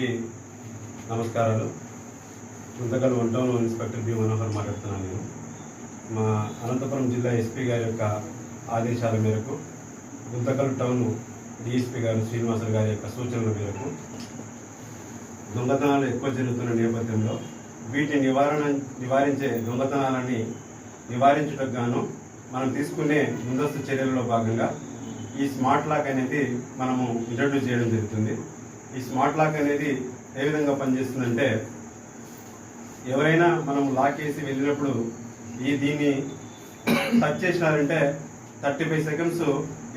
అందరికీ నమస్కారాలు. Guntakal 1 town inspector B Manohar మాట్లాడుతున్నాను. నేను మా అనంతపురం జిల్లా ఎస్పీ గారి యొక్క ఆదేశాల మేరకు గుంతకల్ టౌన్ డిఎస్పీ గారు శ్రీనివాసులు గారి యొక్క సూచనల మేరకు దొంగతనాలు ఎక్కువ జరుగుతున్న నేపథ్యంలో వీటిని నివారించే దొంగతనాలని నివారించడానికి గాను మనం తీసుకునే ముందస్తు చర్యలలో భాగంగా ఈ స్మార్ట్ లాక్ అనేది మనము ఇంట్రడ్యూస్ చేయడం జరుగుతుంది. ఈ స్మార్ట్ లాక్ అనేది ఏ విధంగా పనిచేస్తుందంటే, ఎవరైనా మనం లాక్ వేసి వెళ్ళినప్పుడు దీన్ని టచ్ చేసినారంటే 35 సెకండ్స్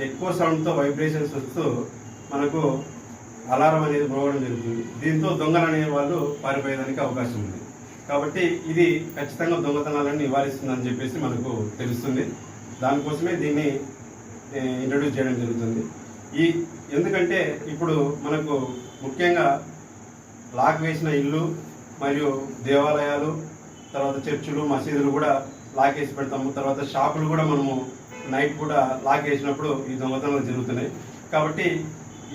ఎక్కువ సౌండ్తో వైబ్రేషన్స్ వస్తూ మనకు అలారం అనేది మోగడం జరుగుతుంది. దీంతో దొంగలు అనే వాళ్ళు పారిపోయేదానికి అవకాశం ఉంది. కాబట్టి ఇది ఖచ్చితంగా దొంగతనాలను నివారిస్తుందని చెప్పేసి మనకు తెలుస్తుంది. దానికోసమే దీన్ని ఇంట్రడ్యూస్ చేయడం జరుగుతుంది. ఎందుకంటే ఇప్పుడు మనకు ముఖ్యంగా లాక్ వేసిన ఇల్లు మరియు దేవాలయాలు, తర్వాత చర్చిలు, మసీదులు కూడా లాక్ వేసి పెడతాము. తర్వాత షాపులు కూడా మనము నైట్ కూడా లాక్ వేసినప్పుడు ఈ దొంగతనాలు జరుగుతున్నాయి. కాబట్టి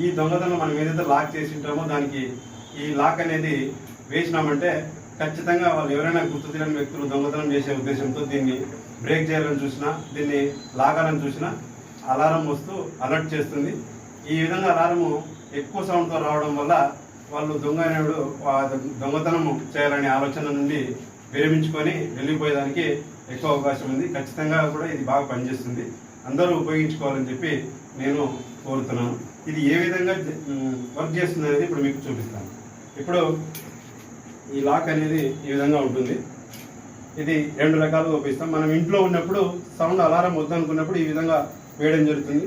ఈ దొంగతనం మనం ఏదైతే లాక్ చేసి ఉంటామో దానికి ఈ లాక్ అనేది వేసినామంటే ఖచ్చితంగా వాళ్ళు ఎవరైనా గుర్తు తెలియని వ్యక్తులు దొంగతనం చేసే ఉద్దేశంతో దీన్ని బ్రేక్ చేయాలని చూసినా, దీన్ని లాగాలని చూసినా అలారం వస్తూ అలర్ట్ చేస్తుంది. ఈ విధంగా అలారము ఎక్కువ సౌండ్తో రావడం వల్ల వాళ్ళు దొంగతనం చేయాలనే ఆలోచన నుండి విరమించుకొని వెళ్ళిపోయేదానికి ఎక్కువ అవకాశం ఉంది. ఖచ్చితంగా కూడా ఇది బాగా పనిచేస్తుంది. అందరూ ఉపయోగించుకోవాలని చెప్పి నేను కోరుతున్నాను. ఇది ఏ విధంగా వర్క్ చేస్తుంది అనేది ఇప్పుడు మీకు చూపిస్తాను. ఇప్పుడు ఈ లాక్ అనేది ఈ విధంగా ఉంటుంది. ఇది 2 రకాలుగా ఉపయోగిస్తాం. మనం ఇంట్లో ఉన్నప్పుడు సౌండ్ అలారం వద్దనుకున్నప్పుడు ఈ విధంగా వేయడం జరుగుతుంది.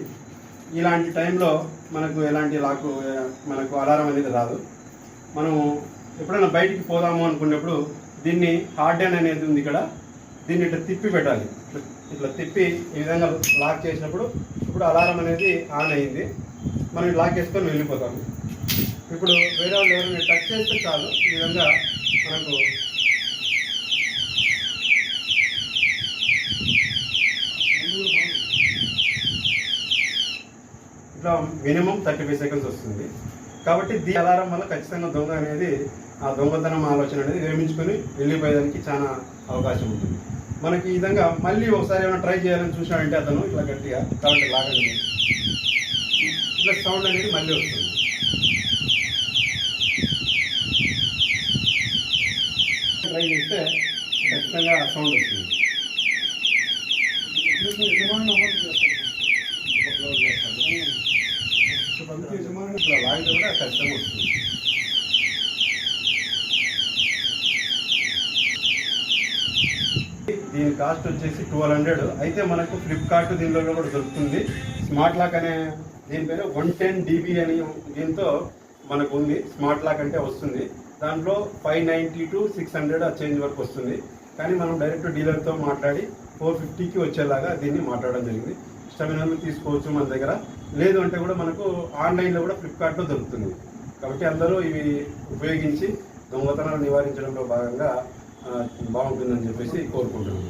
ఇలాంటి టైంలో మనకు ఎలాంటి లాక్ మనకు అలారం అనేది రాదు. మనము ఎప్పుడైనా బయటికి పోదాము అనుకున్నప్పుడు దీన్ని హార్డ్ హ్యాండ్ అనేది ఉంది ఇక్కడ, దీన్ని ఇట్లా తిప్పి పెట్టాలి. ఇట్లా తిప్పి ఈ విధంగా లాక్ చేసినప్పుడు ఇప్పుడు అలారం అనేది ఆన్ అయింది. మనం లాక్ చేసుకొని వెళ్ళిపోతాము. ఇప్పుడు వేరే వాళ్ళు ఎవరైనా టచ్ చేస్తే చాలు ఈ విధంగా మనకు ఇట్లా మినిమం 35 సెకండ్స్ వస్తుంది. కాబట్టి దీని అలారం వల్ల ఖచ్చితంగా దొంగ అనేది ఆ దొంగతనం ఆలోచన అనేది విరమించుకొని వెళ్ళిపోయేదానికి చాలా అవకాశం ఉంటుంది. మనకి ఈ విధంగా మళ్ళీ ఒకసారి ఏమైనా ట్రై చేయాలని చూసినాడంటే అతను ఇట్లా గట్టిగా కాబట్టి లాగండి, ఇట్లా సౌండ్ అనేది మళ్ళీ వస్తుంది. ట్రై చేస్తే ఖచ్చితంగా సౌండ్ వస్తుంది. ఇట్లా లాగితే కూడా ఖచ్చితంగా వస్తుంది. దీని కాస్ట్ వచ్చేసి 1200. అయితే మనకు ఫ్లిప్కార్ట్ దీనిలో కూడా దొరుకుతుంది. స్మార్ట్ లాక్ అనే దీని పేరు 110 dB అని దీంతో మనకు ఉంది. స్మార్ట్ లాక్ అంటే వస్తుంది. దాంట్లో 590 to 600 ఆ చేంజ్ వరకు వస్తుంది. కానీ మనం డైరెక్ట్ డీలర్తో మాట్లాడి 450కి వచ్చేలాగా దీన్ని మాట్లాడడం జరిగింది. ఇష్టమైన వాళ్ళు తీసుకోవచ్చు మన దగ్గర. లేదు అంటే కూడా మనకు ఆన్లైన్లో కూడా ఫ్లిప్కార్ట్లో దొరుకుతుంది. కాబట్టి అందరూ ఇవి ఉపయోగించి దొంగతనాలు నివారించడంలో భాగంగా బాగుంటుందని చెప్పేసి కోరుకుంటున్నాను.